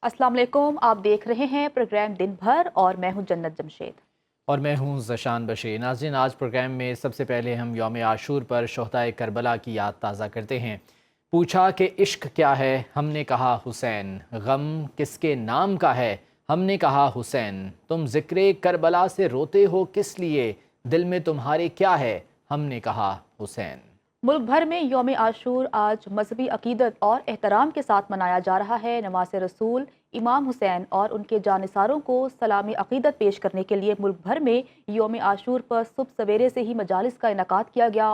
अस्सलाम वालेकुम। आप देख रहे हैं प्रोग्राम दिन भर और मैं हूं जन्नत जमशेद। और मैं हूँ ज़शान बशीर। नाज़रीन, आज प्रोग्राम में सबसे पहले हम यौम आशूर पर शोहदाए करबला की याद ताज़ा करते हैं। पूछा कि इश्क क्या है, हमने कहा हुसैन। गम किसके नाम का है, हमने कहा हुसैन। तुम ज़िक्र करबला से रोते हो किस लिए, दिल में तुम्हारे क्या है, हमने कहा हुसैन। मुल्क भर में यौम आशूर आज मजहबी अकीदत और एहतराम के साथ मनाया जा रहा है। नवासे रसूल इमाम हुसैन और उनके जानिसारों को सलामी अकीदत पेश करने के लिए मुल्क भर में यौम आशूर पर सुबह सवेरे से ही मजालिस का इनकाद किया गया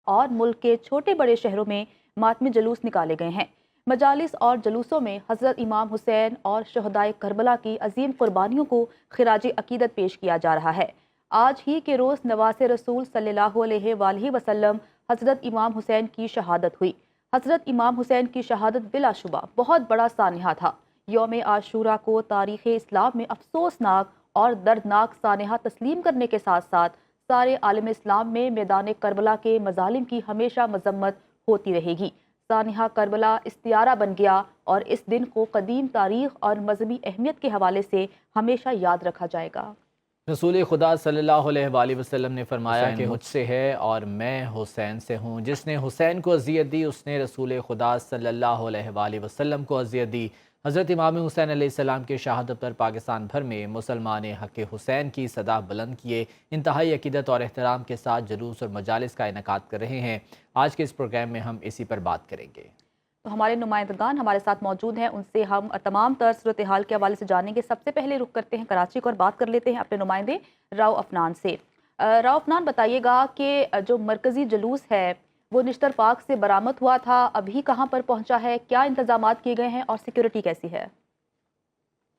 और मुल्क के छोटे बड़े शहरों में मातमी जुलूस निकाले गए हैं। मजालिस और जुलूसों में हजरत इमाम हुसैन और शहदाए करबला की अजीम कुर्बानियों को खिराज अकीदत पेश किया जा रहा है। आज ही के रोज़ नवासे रसूल सल्लल्लाहु अलैहि वसल्लम हज़रत इमाम हुसैन की शहादत हुई। हज़रत इमाम हुसैन की शहादत बिलाशुबा बहुत बड़ा सानहा था। यौम आशूरा को तारीख़ इस्लाम में अफसोसनाक और दर्दनाक सानहा तस्लीम करने के साथ साथ सारे आलम इस्लाम में मैदान करबला के मजालिम की हमेशा मजम्मत होती रहेगी। सानहा करबला इस्तियारा बन गया और इस दिन को कदीम तारीख़ और मजहबी अहमियत के हवाले से हमेशा याद रखा जाएगा। रसूल खुदा सल्लल्लाहु अलैहि वसल्लम ने फरमाया हुसैन कि मुझसे है और मैं हुसैन से हूँ। जिसने हुसैन को अजियत दी उसने रसूल खुदा सल्लल्लाहु अलैहि वसल्लम को अजियत दी। हज़रत इमाम हुसैन अलैहिस्सलाम की शहादत पर पाकिस्तान भर में मुसलमान हक़ हुसैन की सदा बुलंद किए इंतहाई अकीदत और एहतराम के साथ जुलूस और मजालिस का इनकाद कर रहे हैं। आज के इस प्रोग्राम में हम इसी पर बात करेंगे। तो हमारे नुमाइंदगान हमारे साथ मौजूद हैं, उनसे हम तमाम तर सूरत हाल के हवाले से जानेंगे। सबसे पहले रुख करते हैं कराची को और बात कर लेते हैं अपने नुमाइंदे राव अफनान से। राव अफनान, बताइएगा कि जो मरकज़ी जुलूस है वो निश्तर पार्क से बरामद हुआ था, अभी कहाँ पर पहुँचा है, क्या इंतजाम किए गए हैं और सिक्योरिटी कैसी है?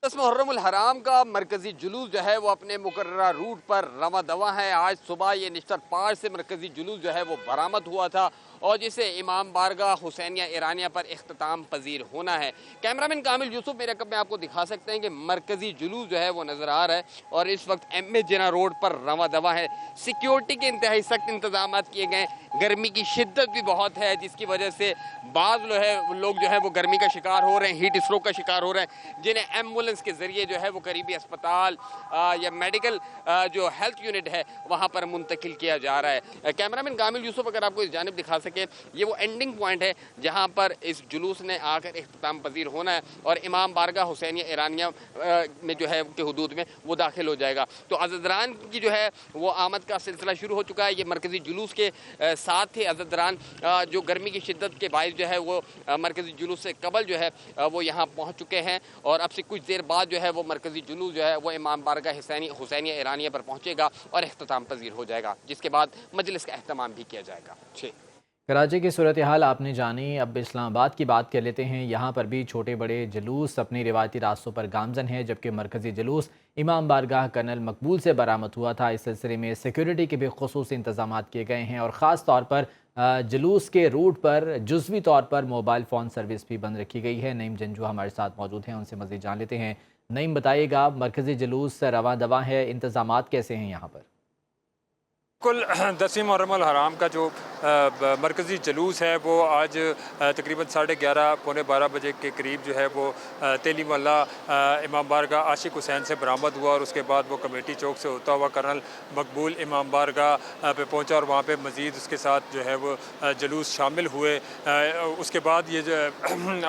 दस मुहर्रमुल हराम का मरकजी जुलूस जो है वो अपने मुकर्ररा रूट पर रवा दवा है। आज सुबह ये निश्तर 5 से मरकजी जुलूस जो है वो बरामद हुआ था और जिसे इमाम बारगाह हुसैनिया ईरानिया पर इख्तिताम पजीर होना है। कैमरामैन कामिल यूसुफ मेरे कब में आपको दिखा सकते हैं कि मरकजी जुलूस जो है वो नजर आ रहा है और इस वक्त एम ए जिना रोड पर रवा दवा है। सिक्योरिटी के इंतहाई सख्त इंतजाम किए गए। गर्मी की शिद्दत भी बहुत है जिसकी वजह से बाद जो है लोग जो है वो गर्मी का शिकार हो रहे हैं, हीट स्ट्रोक का शिकार हो रहे हैं, जिन्हें एम्बुलेंस के जरिए जो है वो करीबी अस्पताल या मेडिकल जो हेल्थ यूनिट है वहाँ पर मुंतकिल किया जा रहा है। कैमरामैन कामिल यूसुफ अगर आपको इस जानिब दिखा सके, ये वो एंडिंग पॉइंट है जहाँ पर इस जुलूस ने आकर इख्तिताम पजीर होना है और इमाम बारगाह हुसैनिया ईरानिया में जो है के हदूद में वो दाखिल हो जाएगा। तो अज़दरान की जो है वो आमद का सिलसिला शुरू हो चुका है। ये मरकजी जुलूस के साथ ही अज़दरान जो गर्मी की शिद्दत के बायस जो है वो मरकजी जुलूस से कबल जो है वो यहाँ पहुँच चुके हैं और अब से कुछ देर बाद जो है वो मरकजी जुलूस जो है वो इमाम बारगाह हुसैनिया ईरानिया पर पहुँचेगा और इख्तिताम पजीर हो जाएगा, जिसके बाद मजलिस का अहतमाम भी किया जाएगा। कराची की सूरत हाल आपने जानी, अब इस्लामाबाद की बात कर लेते हैं। यहाँ पर भी छोटे बड़े जुलूस अपनी रिवायती रास्तों पर गामजन है, जबकि मरकज़ी जुलूस इमाम बारगाह कर्नल मकबूल से बरामद हुआ था। इस सिलसिले में सिक्योरिटी के भी खुसूसी इंतजाम किए गए हैं और ख़ास तौर पर जुलूस के रूट पर जुज़वी तौर पर मोबाइल फ़ोन सर्विस भी बंद रखी गई है। नईम जंजू हमारे साथ मौजूद हैं, उनसे मज़ीद जान लेते हैं। नईम, बताइएगा, मरकज़ी जुलूस रवा दवा है, इंतजाम कैसे हैं यहाँ पर? बिल्कुल 10वीं मुहर्रमुल हराम का जो मरकज़ी जुलूस है वो आज तकरीबन 11:30 पौने 12 बजे के करीब जो है वो तेली मोहल्ला इमाम बारगाह आशिक हुसैन से बरामद हुआ और उसके बाद वो कमेटी चौक से होता हुआ कर्नल मकबूल इमाम बारगाह पे पहुंचा और वहाँ पे मज़ीद उसके साथ जो है वो जुलूस शामिल हुए। उसके बाद ये जो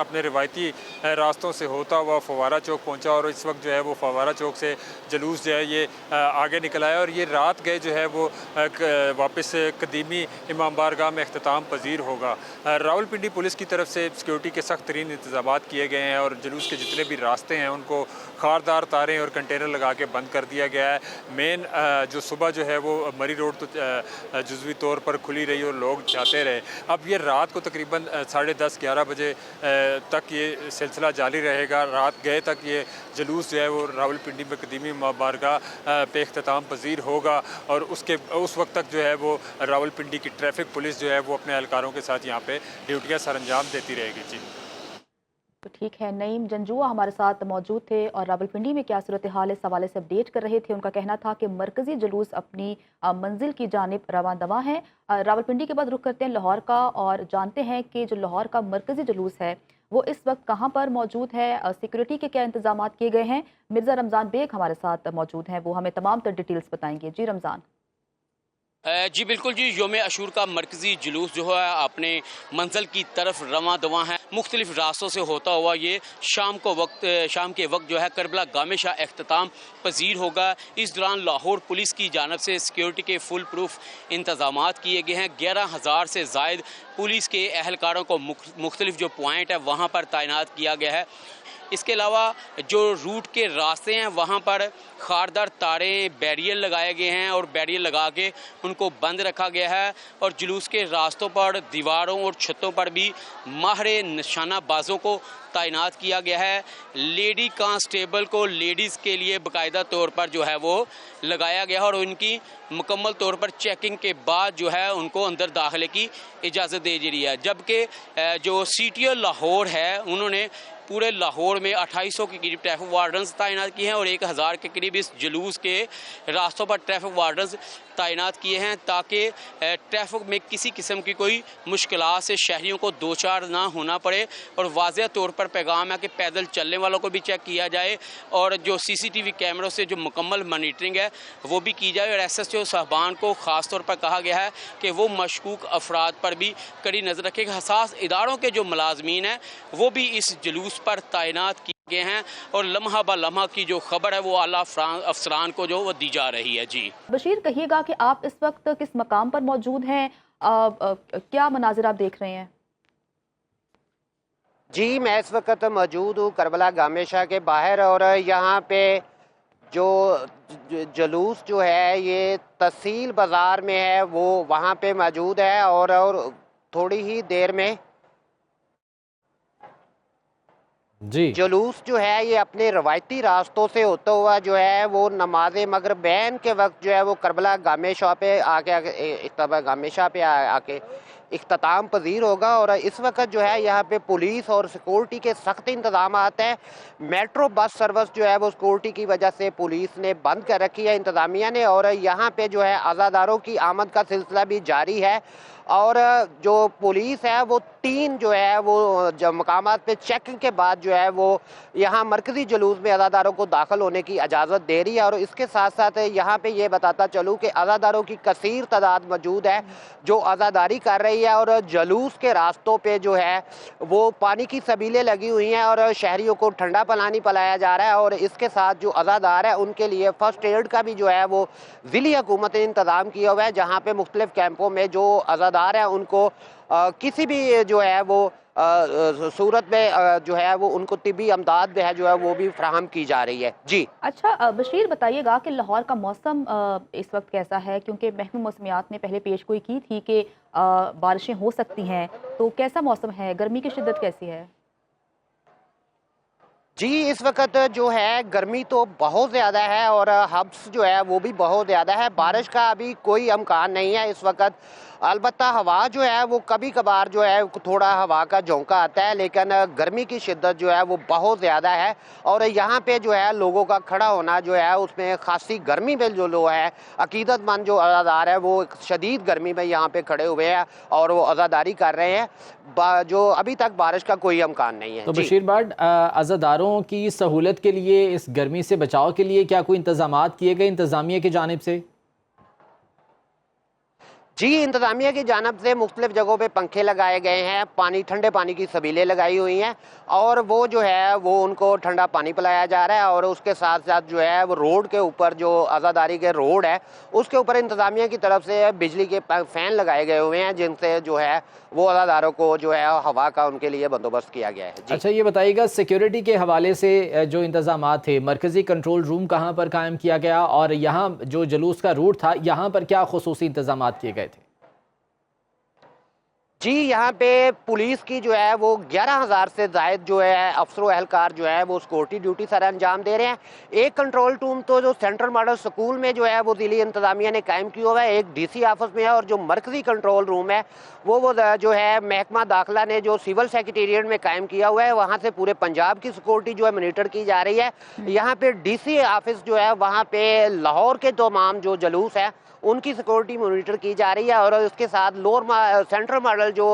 अपने रिवायती रास्तों से होता हुआ फवारा चौक पहुँचा और इस वक्त जो है वो फवारा चौक से जुलूस जो है ये आगे निकल आया और ये रात गए जो है वो वापस कदीमी इमाम बारगाह में अख्तिताम पजीर होगा। रावलपिंडी पुलिस की तरफ से सिक्योरिटी के सख्त तरीन इंतजाम किए गए हैं और जुलूस के जितने भी रास्ते हैं उनको खारदार तारें और कंटेनर लगा के बंद कर दिया गया है। मेन जो सुबह जो है वो मरी रोड तो जुज़वी तौर पर खुली रही और लोग जाते रहे। अब ये रात को तकरीबन 10:30-11 बजे तक ये सिलसिला जारी रहेगा। रात गए तक ये जुलूस जो है वो रावलपिंडी में कदीमी इमाम बारगाह पे अख्तिताम पजीर होगा और उस वक्त तक जो है वो रावलपिंडी की ट्रैफिक पुलिस जो है वो अपने एहलकारों के साथ यहाँ पे ड्यूटियाँ सरअंजाम देती रहेगी। जी तो ठीक है, नईम जंजुआ हमारे साथ मौजूद थे और रावलपिंडी में क्या सूरत हाल इस हवाले से अपडेट कर रहे थे। उनका कहना था कि मरकज़ी जुलूस अपनी मंजिल की जानिब रवां दवा है। रावलपिंडी के बाद रुख करते हैं लाहौर का और जानते हैं कि जो लाहौर का मरकज़ी जुलूस है वो इस वक्त कहाँ पर मौजूद है, सिक्योरिटी के क्या इंतजाम किए गए हैं? मिर्ज़ा रमज़ान बेग हमारे साथ मौजूद हैं, वो हमें तमाम तर डिटेल्स बताएंगे। जी रमज़ान। जी बिल्कुल जी, योम अशूर का मरकज़ी जुलूस जो है अपने मंजिल की तरफ रवां दवां है। मुख्तलिफ रास्तों से होता हुआ ये शाम के वक्त जो है करबला गामे शाह अख्ताम पजीर होगा। इस दौरान लाहौर पुलिस की जानब से सिक्योरिटी के फुल प्रूफ इंतजाम किए गए हैं। 11,000 से जायद पुलिस के अहलकारों को मुख्तलिफ जो पॉइंट है वहाँ पर तैनात किया गया है। इसके अलावा जो रूट के रास्ते हैं वहाँ पर खारदार तारें बैरियर लगाए गए हैं और बैरियर लगा के उनको बंद रखा गया है। और जुलूस के रास्तों पर दीवारों और छतों पर भी माहिर निशानाबाजों को तैनात किया गया है। लेडी कांस्टेबल को लेडीज़ के लिए बाकायदा तौर पर जो है वो लगाया गया है और उनकी मुकम्मल तौर पर चेकिंग के बाद जो है उनको अंदर दाखिले की इजाज़त दे दी है। जबकि जो CTO लाहौर है उन्होंने पूरे लाहौर में 2800 के करीब ट्रैफिक वार्डन्स तैनात किए हैं और 1000 के करीब इस जुलूस के रास्तों पर ट्रैफिक वार्डन्स तैनात किए हैं ताकि ट्रैफिक में किसी किस्म की कोई मुश्किलात से शहरियों को दो चार ना होना पड़े। और वाज़ेह तौर पर पैगाम है कि पैदल चलने वालों को भी चेक किया जाए और जो CCTV कैमरों से जो मुकम्मल मॉनिटरिंग है वो भी की जाए। और SSO साहबान को ख़ास तौर पर कहा गया है कि वो मशकूक अफराद पर भी कड़ी नज़र रखें। हसास इदारों के जो मुलाजमीन हैं वो भी इस जुलूस पर तैनात किए गए हैं और लम्हा ब लम्हा की जो खबर है वो आला अफसरान को जो वो दी जा रही है। जी बशीर, कहिएगा कि आप इस वक्त किस मकाम पर मौजूद हैं, क्या मनाजिर आप देख रहे हैं? जी, मैं इस वक्त मौजूद हूँ करबला गामे शाह के बाहर और यहाँ पे जो जुलूस जो है ये तहसील बाज़ार में है वो वहाँ पे मौजूद है और थोड़ी ही देर में जी जुलूस जो है ये अपने रवायती रास्तों से होता हुआ जो है वो नमाज मगरिबैन के वक्त जो है वो करबला गामे शाह पे आके इख्तिताम पजीर होगा। और इस वक्त जो है यहाँ पे पुलिस और सिक्योरिटी के सख्त इंतजाम हैं। मेट्रो बस सर्विस जो है वो सिक्योरिटी की वजह से पुलिस ने बंद कर रखी है इंतजामिया ने। और यहाँ पे जो है आज़ादारों की आमद का सिलसिला भी जारी है और जो पुलिस है वो 3 जो है वो जब मकामात पे चेकिंग के बाद जो है वो यहाँ मरकज़ी जुलूस में अज़ादारों को दाखिल होने की इजाज़त दे रही है। और इसके साथ साथ यहाँ पे ये बताता चलूँ कि अज़ादारों की कसीर तादाद मौजूद है जो अज़ादारी कर रही है। और जुलूस के रास्तों पे जो है वो पानी की सबीलें लगी हुई हैं और शहरियों को ठंडा पानी पिलाया जा रहा है। और इसके साथ जो अज़ादार है उनके लिए फ़र्स्ट एड का भी जो है वो ज़िली हुकूमत ने इंतज़ाम किया हुआ है, जहाँ पे मुख्तलिफ कैंपों में जो अज़ादार हैं उनको किसी भी जो है वो सूरत में जो है वो उनको तिबी अमदाद है जो है वो भी फराहम की जा रही है। जी अच्छा बशीर, बताइएगा कि लाहौर का मौसम इस वक्त कैसा है, क्योंकि महकमा मौसमियात ने पहले पेशगोई की थी कि बारिशें हो सकती हैं, तो कैसा मौसम है, गर्मी की शिद्दत कैसी है? जी, इस वक्त जो है गर्मी तो बहुत ज़्यादा है और हब्स जो है वो भी बहुत ज़्यादा है। बारिश का अभी कोई इम्कान नहीं है इस वक्त। अलबत्ता हवा जो है वो कभी कभार जो है थोड़ा हवा का झोंका आता है, लेकिन गर्मी की शिद्दत जो है वो बहुत ज़्यादा है। और यहाँ पे जो है लोगों का खड़ा होना जो है उसमें खासी गर्मी में जो लोग हैं अकीदतमंद जो अज़ादार है वो शदीद गर्मी में यहाँ पे खड़े हुए हैं और वो अज़ादारी कर रहे हैं। जो अभी तक बारिश का कोई इम्कान नहीं है। तो बशीर भाट, अज़ादारों की सहूलत के लिए, इस गर्मी से बचाव के लिए क्या कोई इंतजामात किए गए इंतज़ामिया की जानिब से? जी, इंतज़ामिया की जानिब से मुख्तलिफ जगहों पे पंखे लगाए गए हैं, ठंडे पानी की सबीलें लगाई हुई हैं और वो जो है वो उनको ठंडा पानी पिलाया जा रहा है। और उसके साथ साथ जो है वो रोड के ऊपर जो अज़ादारी के रोड है उसके ऊपर इंतज़ामिया की तरफ से बिजली के फ़ैन लगाए गए हुए हैं जिनसे जो है वो अज़ादारों को जो है हवा का उनके लिए बंदोबस्त किया गया है। अच्छा, ये बताइएगा सिक्योरिटी के हवाले से जो इंतजाम थे, मरकज़ी कंट्रोल रूम कहाँ पर कायम किया गया और यहाँ जो जुलूस का रूट था यहाँ पर क्या खुसूसी इंतजाम किए गए थे? जी, यहाँ पे पुलिस की जो है वो 11,000 से ज़ायद जो है अफसर एहलकार जो है वो सिक्योरिटी ड्यूटी सर अंजाम दे रहे हैं। एक कंट्रोल रूम तो जो सेंट्रल मॉडल स्कूल में जो है वो ज़िली इंतज़ामिया ने कायम किया हुआ है, एक DC ऑफिस में है और जो मरकज़ी कंट्रोल रूम है वो जो है महकमा दाखिला ने जो सिविल सेक्रेटेरिएट में कायम किया हुआ है, वहाँ से पूरे पंजाब की सिक्योरिटी जो है मॉनिटर की जा रही है। यहाँ पे DC ऑफिस जो है वहाँ पे लाहौर के तमाम जो जुलूस है उनकी सिक्योरिटी मॉनिटर की जा रही है और उसके साथ सेंट्रल मॉडल जो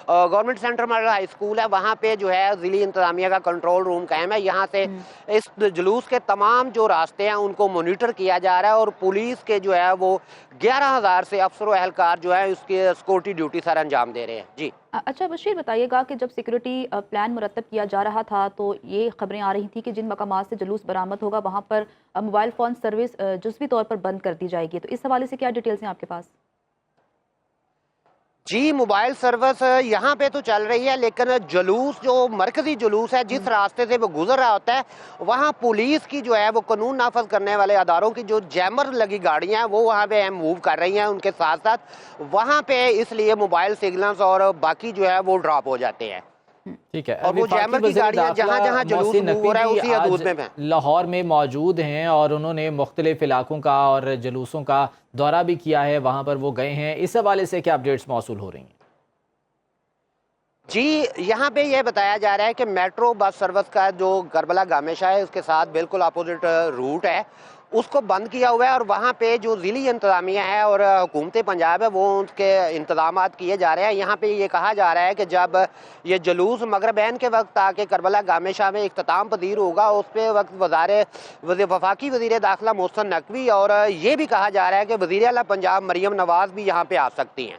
government centre model high school है वहाँ पे जो है ज़िली इंतज़ामिया का कंट्रोल रूम कायम है। यहाँ से इस जुलूस के तमाम जो रास्ते हैं उनको मॉनिटर किया जा रहा है और पुलिस के जो है वो 11,000 से अफसर व एहलकार जो है उसके सिक्योरिटी ड्यूटी सर अंजाम दे रहे हैं। जी अच्छा बशीर, बताइएगा कि जब सिक्योरिटी प्लान मुरतब किया जा रहा था तो ये खबरें आ रही थी कि जिन मकामात से जुलूस बरामद होगा वहाँ पर मोबाइल फ़ोन सर्विस जुज़वी तौर पर बंद कर दी जाएगी, तो इस हवाले से क्या डिटेल्स हैं आपके पास? जी, मोबाइल सर्विस यहाँ पे तो चल रही है, लेकिन जुलूस जो मरकजी जुलूस है जिस रास्ते से वो गुजर रहा होता है वहाँ पुलिस की जो है वो कानून नाफज करने वाले अदारों की जो जैमर लगी गाड़ियाँ हैं वो वहाँ पे मूव कर रही हैं। उनके साथ साथ वहाँ पे इसलिए मोबाइल सिग्नल्स और बाकी जो है वो ड्रॉप हो जाते हैं। ठीक है, और वो जैमर की गाड़ियाँ जहाँ जहाँ जुलूस मूव हो रहा है उसी हदूद में लाहौर में मौजूद हैं और उन्होंने मुख्तलिफ इलाकों का और जुलूसों का दौरा भी किया है, वहाँ पर वो गए हैं। इस हवाले से क्या अपडेट्स मौसूल हो रही हैं? जी, यहाँ पे यह बताया जा रहा है कि मेट्रो बस सर्विस का जो करबला गामेशा है उसके साथ बिल्कुल अपोजिट रूट है उसको बंद किया हुआ है और वहाँ पे जो ज़िली इंतज़ामिया है और हुकूमत पंजाब है वो उसके इंतजामात किए जा रहे हैं। यहाँ पे ये कहा जा रहा है कि जब ये जुलूस मगरबैन के वक्त आके करबला गामेशा में इख्तिताम पजीर होगा उस पे वक्त वफाकी वज़ीर दाखिला मोहसिन नकवी और ये भी कहा जा रहा है कि वज़ीर आला पंजाब मरियम नवाज़ भी यहाँ पे आ सकती हैं।